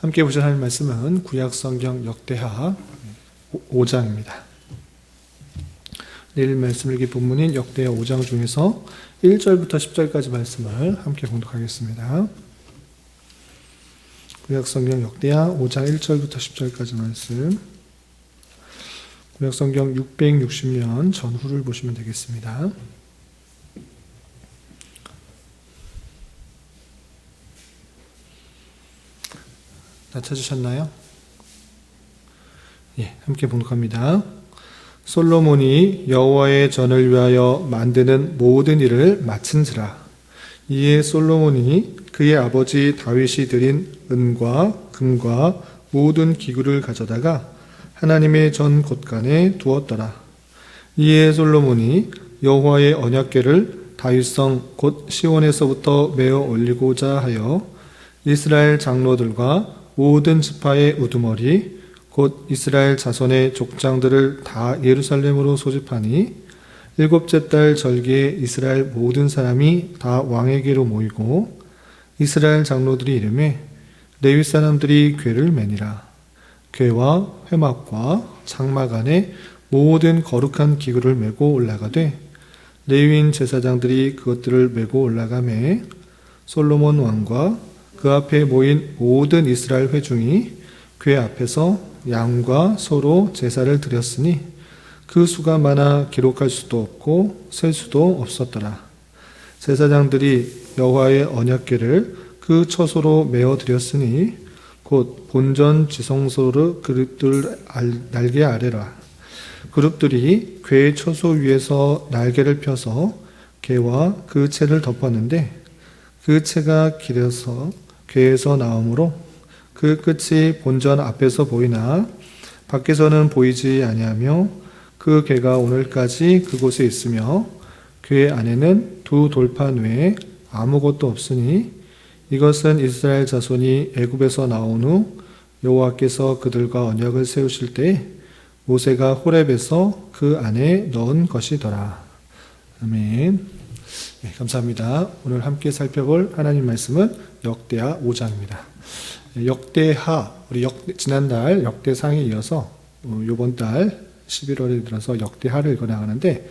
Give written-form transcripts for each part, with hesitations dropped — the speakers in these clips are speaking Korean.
함께 보실 하나님 말씀은 구약성경 역대하 5장입니다. 내일 말씀 읽기 본문인 역대하 5장 중에서 1절부터 10절까지 말씀을 함께 공독하겠습니다. 구약성경 역대하 5장 1절부터 10절까지 말씀, 구약성경 660년 전후를 보시면 되겠습니다. 다 찾으셨나요? 예, 함께 봉독합니다. 솔로몬이 여호와의 전을 위하여 만드는 모든 일을 마친지라. 이에 솔로몬이 그의 아버지 다윗이 드린 은과 금과 모든 기구를 가져다가 하나님의 전 곳간에 두었더라. 이에 솔로몬이 여호와의 언약궤를 다윗성 곧 시온에서부터 메어 올리고자 하여 이스라엘 장로들과 모든 지파의 우두머리 곧 이스라엘 자손의 족장들을 다 예루살렘으로 소집하니 일곱째 달 절기에 이스라엘 모든 사람이 다 왕에게로 모이고 이스라엘 장로들이 이르매 레위 사람들이 궤를 매니라. 궤와 회막과 장막 안에 모든 거룩한 기구를 메고 올라가되 레위인 제사장들이 그것들을 메고 올라가매 솔로몬 왕과 그 앞에 모인 모든 이스라엘 회중이 궤 앞에서 양과 소로 제사를 드렸으니 그 수가 많아 기록할 수도 없고 셀 수도 없었더라. 제사장들이 여호와의 언약궤를 그 처소로 메어 드렸으니 곧 본전 지성소의 그릇들 날개 아래라. 그룹들이 궤의 처소 위에서 날개를 펴서 궤와 그 채를 덮었는데 그 채가 길어서 궤에서 나오므로 그 끝이 본전 앞에서 보이나 밖에서는 보이지 아니하며 그 궤가 오늘까지 그곳에 있으며 궤 안에는 두 돌판 외에 아무것도 없으니 이것은 이스라엘 자손이 애굽에서 나온 후 여호와께서 그들과 언약을 세우실 때 모세가 호렙에서 그 안에 넣은 것이더라. 아멘. 네, 감사합니다. 오늘 함께 살펴볼 하나님 말씀은 역대하 5장입니다. 역대하, 우리 지난달 역대상에 이어서 이번 달 11월에 들어서 역대하를 읽어나가는데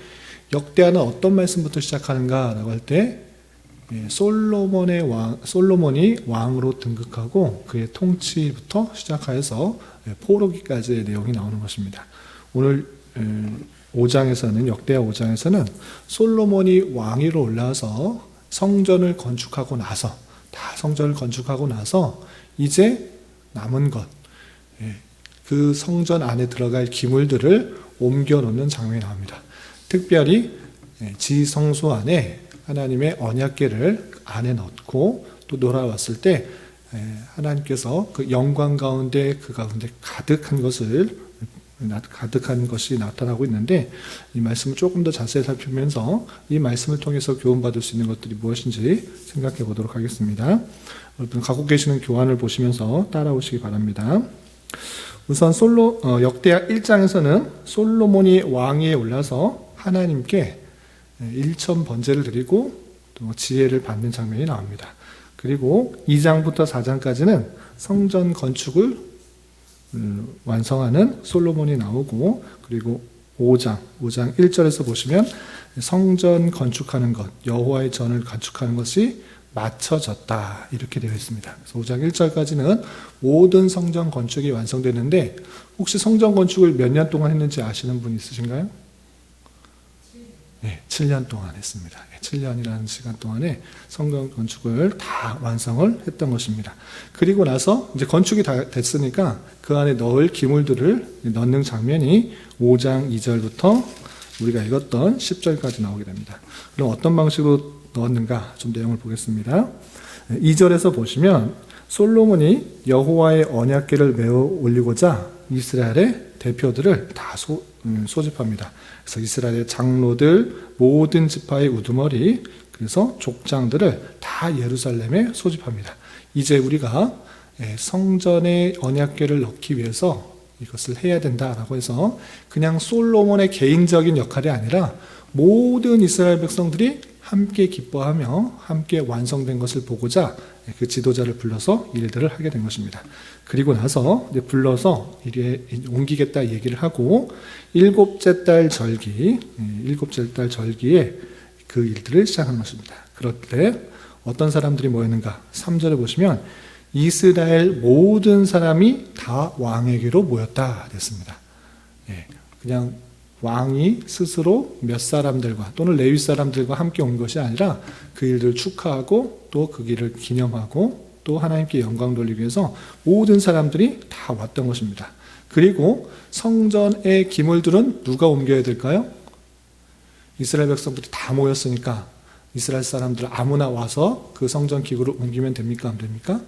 역대하는 어떤 말씀부터 시작하는가라고 할 때 솔로몬이 왕으로 등극하고 그의 통치부터 시작하여서 포로기까지의 내용이 나오는 것입니다. 오늘 5장에서는 역대하 5장에서는 솔로몬이 왕위로 올라와서 성전을 건축하고 나서 이제 남은 것, 그 성전 안에 들어갈 기물들을 옮겨 놓는 장면이 나옵니다. 특별히 지성소 안에 하나님의 언약궤를 안에 넣고 또 돌아왔을 때 하나님께서 그 영광 가운데 그 가운데 가득한 것이 나타나고 있는데 이 말씀을 조금 더 자세히 살피면서 이 말씀을 통해서 교훈받을 수 있는 것들이 무엇인지 생각해 보도록 하겠습니다. 여러분 갖고 계시는 교환을 보시면서 따라오시기 바랍니다. 우선 역대하 1장에서는 솔로몬이 왕위에 올라서 하나님께 일천 번제를 드리고 또 지혜를 받는 장면이 나옵니다. 그리고 2장부터 4장까지는 성전 건축을 완성하는 솔로몬이 나오고 그리고 5장 1절에서 보시면 성전 건축하는 것, 여호와의 전을 건축하는 것이 마쳐졌다 이렇게 되어 있습니다. 그래서 5장 1절까지는 모든 성전 건축이 완성되는데 혹시 성전 건축을 몇 년 동안 했는지 아시는 분 있으신가요? 네, 7년 동안 했습니다. 7년이라는 시간 동안에 성전 건축을 다 완성을 했던 것입니다. 그리고 나서 이제 건축이 다 됐으니까 그 안에 넣을 기물들을 넣는 장면이 5장 2절부터 우리가 읽었던 10절까지 나오게 됩니다. 그럼 어떤 방식으로 넣었는가 좀 내용을 보겠습니다. 2절에서 보시면 솔로몬이 여호와의 언약궤를 메어 올리고자 이스라엘의 대표들을 다 소집합니다. 그래서 이스라엘의 장로들, 모든 지파의 우두머리, 그래서 족장들을 다 예루살렘에 소집합니다. 이제 우리가 성전에 언약궤를 넣기 위해서 이것을 해야 된다라고 해서 그냥 솔로몬의 개인적인 역할이 아니라 모든 이스라엘 백성들이 함께 기뻐하며 함께 완성된 것을 보고자 그 지도자를 불러서 일들을 하게 된 것입니다. 그리고 나서 이제 불러서 이래 옮기겠다 얘기를 하고 일곱째 달 절기에 그 일들을 시작한 것입니다. 그럴 때 어떤 사람들이 모였는가? 3절에 보시면 이스라엘 모든 사람이 다 왕에게로 모였다 됐습니다. 그냥 왕이 스스로 몇 사람들과 또는 레위 사람들과 함께 온 것이 아니라 그 일들을 축하하고 또 그 일을 기념하고 또 하나님께 영광 돌리기 위해서 모든 사람들이 다 왔던 것입니다. 그리고 성전의 기물들은 누가 옮겨야 될까요? 이스라엘 백성들이 다 모였으니까 이스라엘 사람들 아무나 와서 그 성전 기구를 옮기면 됩니까? 안 됩니까?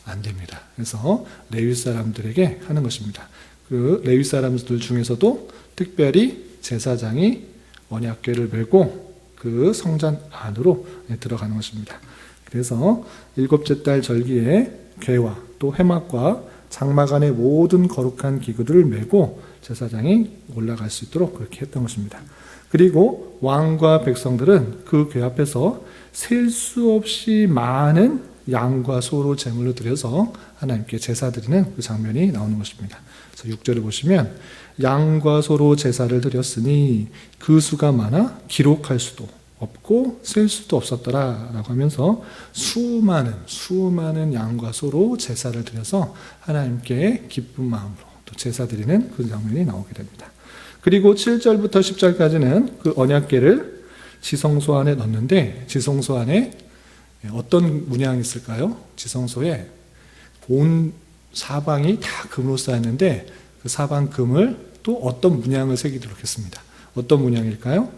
안 됩니다. 그래서 레위 사람들에게 하는 것입니다. 그 레위 사람들 중에서도 특별히 제사장이 언약궤를 메고 그 성전 안으로 들어가는 것입니다. 그래서 일곱째 달 절기에 궤와 또 회막과 장막 안의 모든 거룩한 기구들을 메고 제사장이 올라갈 수 있도록 그렇게 했던 것입니다. 그리고 왕과 백성들은 그 궤 앞에서 셀 수 없이 많은 양과 소로 제물로 드려서 하나님께 제사 드리는 그 장면이 나오는 것입니다. 그래서 6절을 보시면 양과 소로 제사를 드렸으니 그 수가 많아 기록할 수도 없고 셀 수도 없었더라 라고 하면서 수많은 양과 소로 제사를 드려서 하나님께 기쁜 마음으로 또 제사 드리는 그 장면이 나오게 됩니다. 그리고 7절부터 10절까지는 그 언약궤를 지성소 안에 넣는데 지성소 안에 어떤 문양이 있을까요? 지성소에 온 사방이 다 금으로 쌓였는데 그 사방 금을 또 어떤 문양을 새기도록 했습니다. 어떤 문양일까요?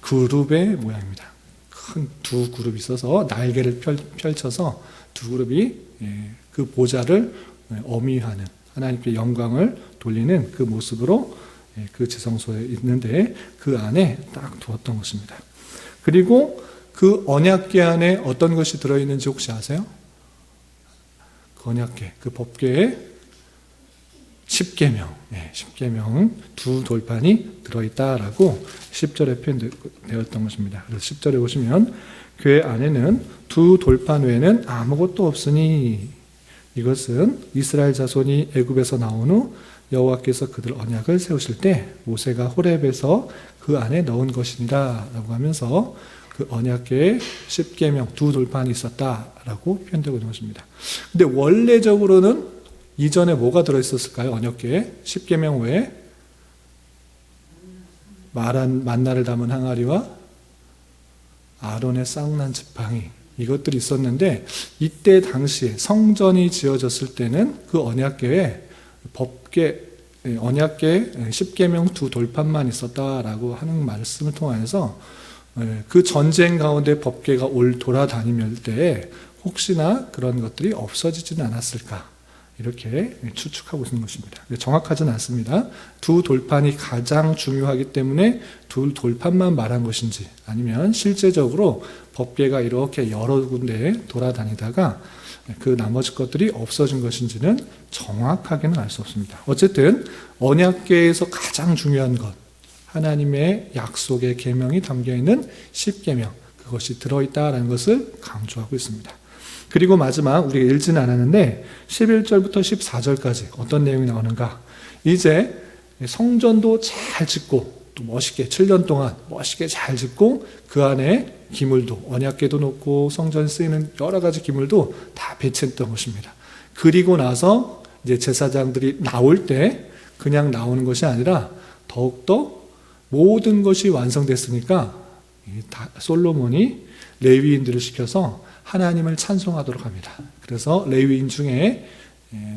그룹의 모양입니다. 큰 두 그룹이 있어서 날개를 펼쳐서 두 그룹이 그 보좌를 어미하는 하나님께 영광을 돌리는 그 모습으로 그 지성소에 있는데 그 안에 딱 두었던 것입니다. 그리고 그 언약궤 안에 어떤 것이 들어있는지 혹시 아세요? 그 언약궤, 그 법궤에 십계명 두 돌판이 들어있다라고 10절에 표현되었던 것입니다. 그래서 10절에 보시면 궤 안에는 두 돌판 외에는 아무것도 없으니 이것은 이스라엘 자손이 애굽에서 나온 후 여호와께서 그들 언약을 세우실 때 모세가 호렙에서 그 안에 넣은 것이니라 라고 하면서 그 언약궤에 십계명 두 돌판이 있었다라고 표현되고 있는 것입니다. 근데 원래적으로는 이전에 뭐가 들어있었을까요? 언약궤에 십계명 외에 만나를 담은 항아리와 아론의 쌍난 지팡이 이것들이 있었는데 이때 당시에 성전이 지어졌을 때는 그 언약궤에 언약궤 십계명 두 돌판만 있었다라고 하는 말씀을 통해서 그 전쟁 가운데 법궤가 돌아다니면 때 혹시나 그런 것들이 없어지지는 않았을까 이렇게 추측하고 있는 것입니다. 정확하지는 않습니다. 두 돌판이 가장 중요하기 때문에 두 돌판만 말한 것인지 아니면 실제적으로 법궤가 이렇게 여러 군데에 돌아다니다가 그 나머지 것들이 없어진 것인지는 정확하게는 알 수 없습니다. 어쨌든 언약궤에서 가장 중요한 것 하나님의 약속의 계명이 담겨있는 십계명 그것이 들어있다라는 것을 강조하고 있습니다. 그리고 마지막 우리가 읽지는 않았는데 11절부터 14절까지 어떤 내용이 나오는가. 이제 성전도 잘 짓고 또 멋있게 7년 동안 멋있게 잘 짓고 그 안에 기물도 언약궤도 놓고 성전에 쓰이는 여러 가지 기물도 다 배치했던 것입니다. 그리고 나서 이제 제사장들이 나올 때 그냥 나오는 것이 아니라 더욱더 모든 것이 완성됐으니까 솔로몬이 레위인들을 시켜서 하나님을 찬송하도록 합니다. 그래서 레위인 중에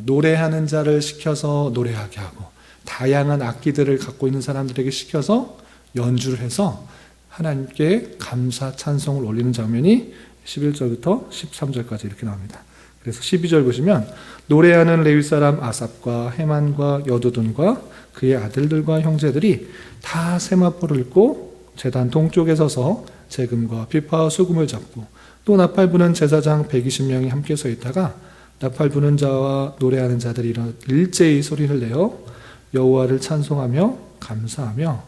노래하는 자를 시켜서 노래하게 하고 다양한 악기들을 갖고 있는 사람들에게 시켜서 연주를 해서 하나님께 감사 찬송을 올리는 장면이 11절부터 13절까지 이렇게 나옵니다. 그래서 12절 보시면 노래하는 레위 사람 아삽과 헤만과 여두둔과 그의 아들들과 형제들이 다 세마포를 읽고 제단 동쪽에 서서 재금과 비파와 수금을 잡고 또 나팔 부는 제사장 120명이 함께 서 있다가 나팔 부는 자와 노래하는 자들이 일제히 소리를 내어 여호와를 찬송하며 감사하며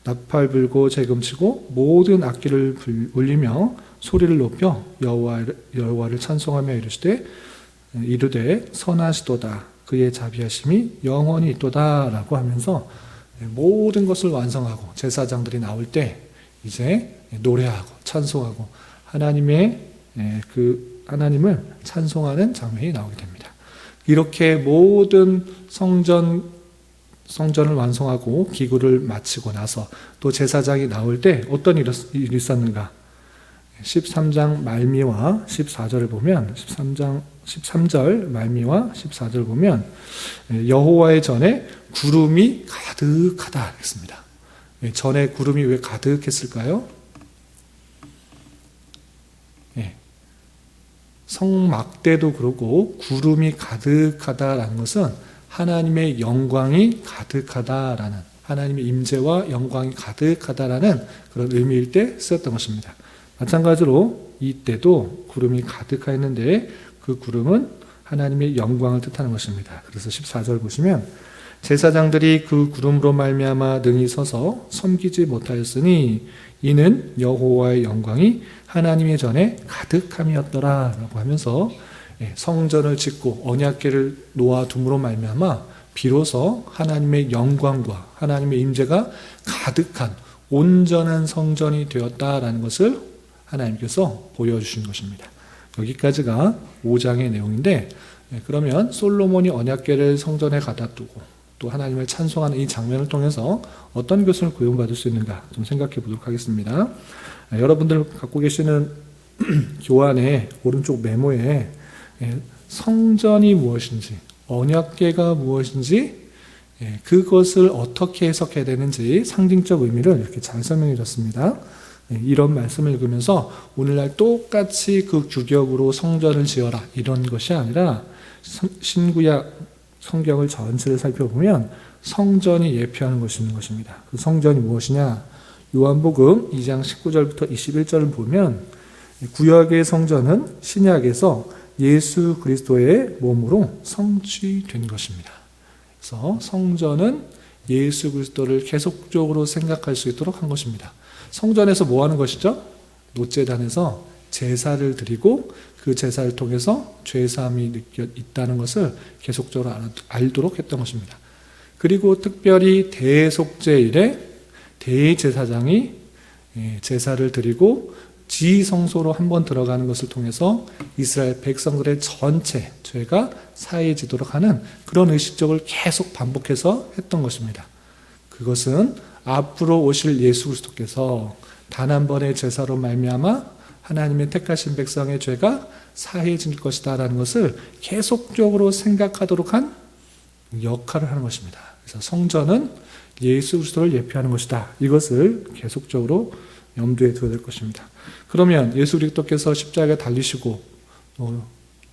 나팔 불고 재금치고 모든 악기를 울리며 소리를 높여 여호와를 찬송하며 이르되 선하시도다 그의 자비하심이 영원히 있도다 라고 하면서 모든 것을 완성하고 제사장들이 나올 때 이제 노래하고 찬송하고 하나님을 찬송하는 장면이 나오게 됩니다. 이렇게 모든 성전을 완성하고 기구를 마치고 나서 또 제사장이 나올 때 어떤 일이 있었는가? 13장 말미와 14절을 보면 13절 말미와 14절을 보면 여호와의 전에 구름이 가득하다 했습니다. 전에 구름이 왜 가득했을까요? 성막 때도 그렇고 구름이 가득하다라는 것은 하나님의 영광이 가득하다라는, 하나님의 임재와 영광이 가득하다라는 그런 의미일 때 쓰였던 것입니다. 마찬가지로 이때도 구름이 가득하였는데 그 구름은 하나님의 영광을 뜻하는 것입니다. 그래서 14절 보시면 제사장들이 그 구름으로 말미암아 능히 서서 섬기지 못하였으니 이는 여호와의 영광이 하나님의 전에 가득함이었더라 라고 하면서 성전을 짓고 언약궤를 놓아둠으로 말미암아 비로소 하나님의 영광과 하나님의 임재가 가득한 온전한 성전이 되었다라는 것을 하나님께서 보여주신 것입니다. 여기까지가 5장의 내용인데, 그러면 솔로몬이 언약궤를 성전에 갖다 두고 또 하나님을 찬송하는 이 장면을 통해서 어떤 것을 구원받을 수 있는가 좀 생각해 보도록 하겠습니다. 여러분들 갖고 계시는 교환의 오른쪽 메모에 성전이 무엇인지, 언약궤가 무엇인지, 그것을 어떻게 해석해야 되는지 상징적 의미를 이렇게 잘 설명해 줬습니다. 이런 말씀을 읽으면서 오늘날 똑같이 그 규격으로 성전을 지어라 이런 것이 아니라 신구약 성경을 전체를 살펴보면 성전이 예표하는 것이 있는 것입니다. 그 성전이 무엇이냐? 요한복음 2장 19절부터 21절을 보면 구약의 성전은 신약에서 예수 그리스도의 몸으로 성취된 것입니다. 그래서 성전은 예수 그리스도를 계속적으로 생각할 수 있도록 한 것입니다. 성전에서 뭐 하는 것이죠? 놋제단에서 제사를 드리고 그 제사를 통해서 죄사함이 있다는 것을 계속적으로 알도록 했던 것입니다. 그리고 특별히 대속죄일에 대제사장이 제사를 드리고 지성소로 한번 들어가는 것을 통해서 이스라엘 백성들의 전체 죄가 사해지도록 하는 그런 의식적을 계속 반복해서 했던 것입니다. 그것은 앞으로 오실 예수 그리스도께서 단 한 번의 제사로 말미암아 하나님의 택하신 백성의 죄가 사해질 것이다라는 것을 계속적으로 생각하도록 한 역할을 하는 것입니다. 그래서 성전은 예수 그리스도를 예표하는 것이다. 이것을 계속적으로 염두에 두어야 될 것입니다. 그러면 예수 그리스도께서 십자가에 달리시고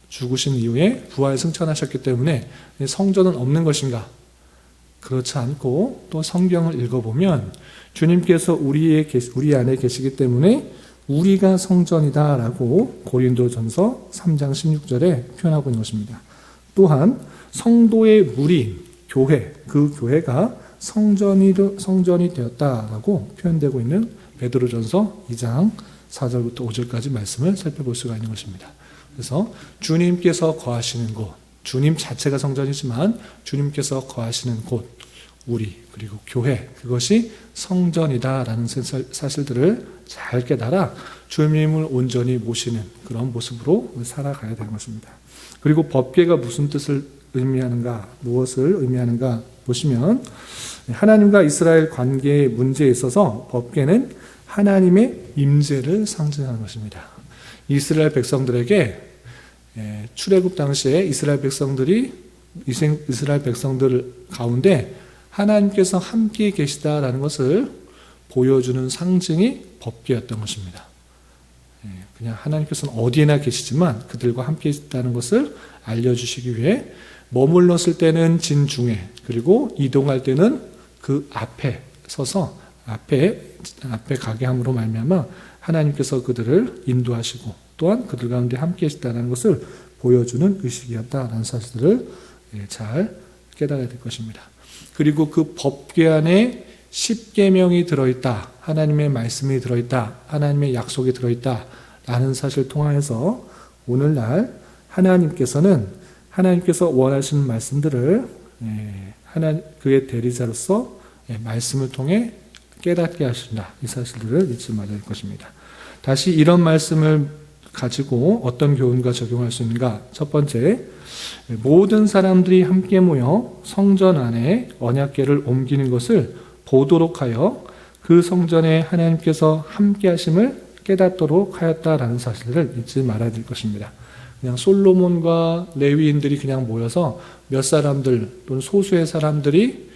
죽으신 이후에 부활 승천하셨기 때문에 성전은 없는 것인가? 그렇지 않고 또 성경을 읽어보면 주님께서 우리 안에 계시기 때문에 우리가 성전이다라고 고린도전서 3장 16절에 표현하고 있는 것입니다. 또한 성도의 무리, 교회, 그 교회가 성전이 되었다라고 표현되고 있는 베드로전서 2장 4절부터 5절까지 말씀을 살펴볼 수가 있는 것입니다. 그래서 주님께서 거하시는 곳, 주님 자체가 성전이지만 주님께서 거하시는 곳, 우리 그리고 교회, 그것이 성전이다라는 사실들을 잘 깨달아 주님을 온전히 모시는 그런 모습으로 살아가야 되는 것입니다. 그리고 법궤가 무슨 뜻을 의미하는가, 무엇을 의미하는가 보시면 하나님과 이스라엘 관계의 문제에 있어서 법궤는 하나님의 임재를 상징하는 것입니다. 이스라엘 백성들에게 출애굽 당시에 이스라엘 백성들 가운데 하나님께서 함께 계시다라는 것을 보여주는 상징이 법궤였던 것입니다. 그냥 하나님께서는 어디에나 계시지만 그들과 함께 있다는 것을 알려주시기 위해 머물렀을 때는 진중에, 그리고 이동할 때는 그 앞에 서서 앞에 가게 함으로 말미암아 하나님께서 그들을 인도하시고 또한 그들 가운데 함께 계시다는 것을 보여주는 의식이었다라는 사실을 잘 깨달아야 될 것입니다. 그리고 그 법궤 안에 10계명이 들어있다, 하나님의 말씀이 들어있다, 하나님의 약속이 들어있다 라는 사실을 통하여서 오늘날 하나님께서 원하시는 말씀들을 그의 대리자로서 말씀을 통해 깨닫게 하신다. 이 사실들을 잊지 말아야 할 것입니다. 다시 이런 말씀을 가지고 어떤 교훈과 적용할 수 있는가? 첫 번째, 모든 사람들이 함께 모여 성전 안에 언약궤를 옮기는 것을 보도록 하여 그 성전에 하나님께서 함께 하심을 깨닫도록 하였다라는 사실을 잊지 말아야 될 것입니다. 그냥 솔로몬과 레위인들이 그냥 모여서 몇 사람들 또는 소수의 사람들이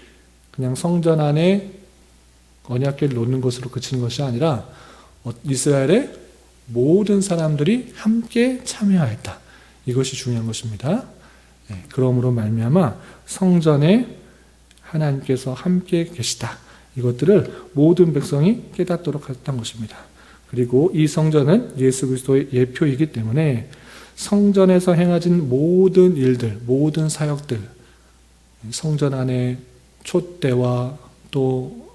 그냥 성전 안에 언약궤를 놓는 것으로 그치는 것이 아니라 이스라엘의 모든 사람들이 함께 참여하였다. 이것이 중요한 것입니다. 그러므로 말미암아 성전에 하나님께서 함께 계시다. 이것들을 모든 백성이 깨닫도록 했던 것입니다. 그리고 이 성전은 예수 그리스도의 예표이기 때문에 성전에서 행하진 모든 일들, 모든 사역들, 성전 안에 촛대와 또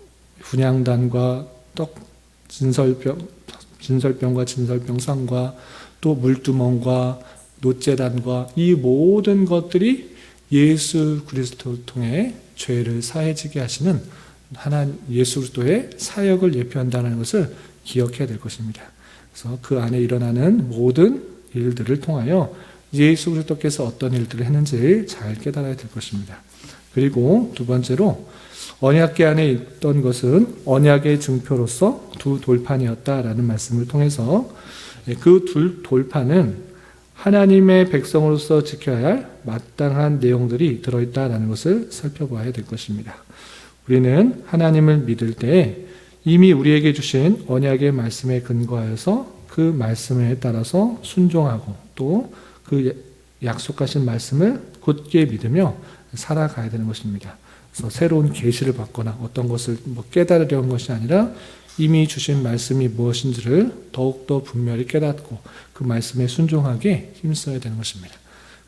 분향단과 진설병과 진설병상과 또 물두멍과 노제단과 이 모든 것들이 예수 그리스도를 통해 죄를 사해지게 하시는 예수 그리스도의 사역을 예표한다는 것을 기억해야 될 것입니다. 그래서 그 안에 일어나는 모든 일들을 통하여 예수 그리스도께서 어떤 일들을 했는지 잘 깨달아야 될 것입니다. 그리고 두 번째로 언약궤 안에 있던 것은 언약의 증표로서 두 돌판이었다라는 말씀을 통해서 그 두 돌판은 하나님의 백성으로서 지켜야 할 마땅한 내용들이 들어있다라는 것을 살펴봐야 될 것입니다. 우리는 하나님을 믿을 때 이미 우리에게 주신 언약의 말씀에 근거하여서 그 말씀에 따라서 순종하고 또 그 약속하신 말씀을 굳게 믿으며 살아가야 되는 것입니다. 그래서 새로운 계시를 받거나 어떤 것을 깨달으려는 것이 아니라 이미 주신 말씀이 무엇인지를 더욱더 분명히 깨닫고 그 말씀에 순종하게 힘써야 되는 것입니다.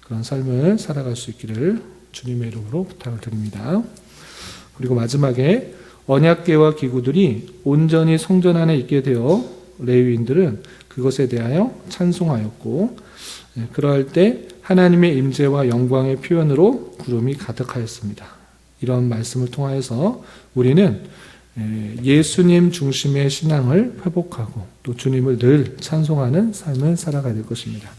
그런 삶을 살아갈 수 있기를 주님의 이름으로 부탁을 드립니다. 그리고 마지막에 언약궤와 기구들이 온전히 성전 안에 있게 되어 레위인들은 그것에 대하여 찬송하였고 그러할 때 하나님의 임재와 영광의 표현으로 구름이 가득하였습니다. 이런 말씀을 통하여서 우리는 예수님 중심의 신앙을 회복하고 또 주님을 늘 찬송하는 삶을 살아가야 될 것입니다.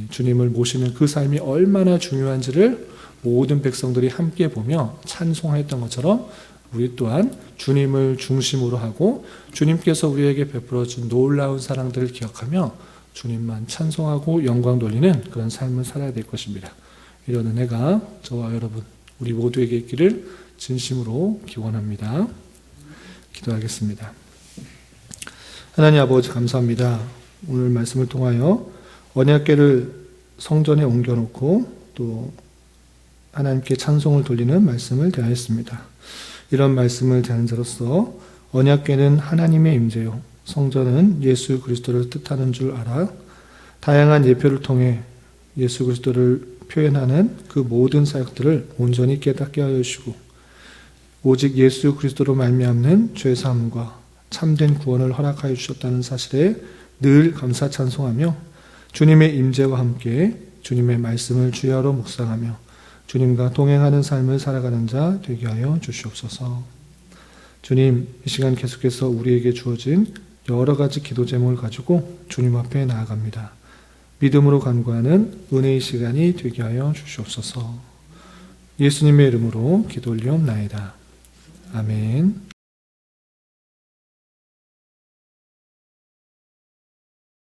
주님을 모시는 그 삶이 얼마나 중요한지를 모든 백성들이 함께 보며 찬송하였던 것처럼 우리 또한 주님을 중심으로 하고 주님께서 우리에게 베풀어 준 놀라운 사랑들을 기억하며 주님만 찬송하고 영광 돌리는 그런 삶을 살아야 될 것입니다. 이런 은혜가 저와 여러분 우리 모두에게 있기를 진심으로 기원합니다. 기도하겠습니다. 하나님 아버지 감사합니다. 오늘 말씀을 통하여 언약궤를 성전에 옮겨놓고 또 하나님께 찬송을 돌리는 말씀을 대하였습니다. 이런 말씀을 대하는 자로서 언약궤는 하나님의 임재요 성전은 예수 그리스도를 뜻하는 줄 알아 다양한 예표를 통해 예수 그리스도를 표현하는 그 모든 사역들을 온전히 깨닫게 하여 주시고 오직 예수 그리스도로 말미암는 죄사함과 참된 구원을 허락하여 주셨다는 사실에 늘 감사 찬송하며 주님의 임재와 함께 주님의 말씀을 주야로 묵상하며 주님과 동행하는 삶을 살아가는 자 되게 하여 주시옵소서. 주님, 이 시간 계속해서 우리에게 주어진 여러 가지 기도 제목을 가지고 주님 앞에 나아갑니다. 믿음으로 간구하는 은혜의 시간이 되게 하여 주시옵소서. 예수님의 이름으로 기도 올리옵나이다. 아멘.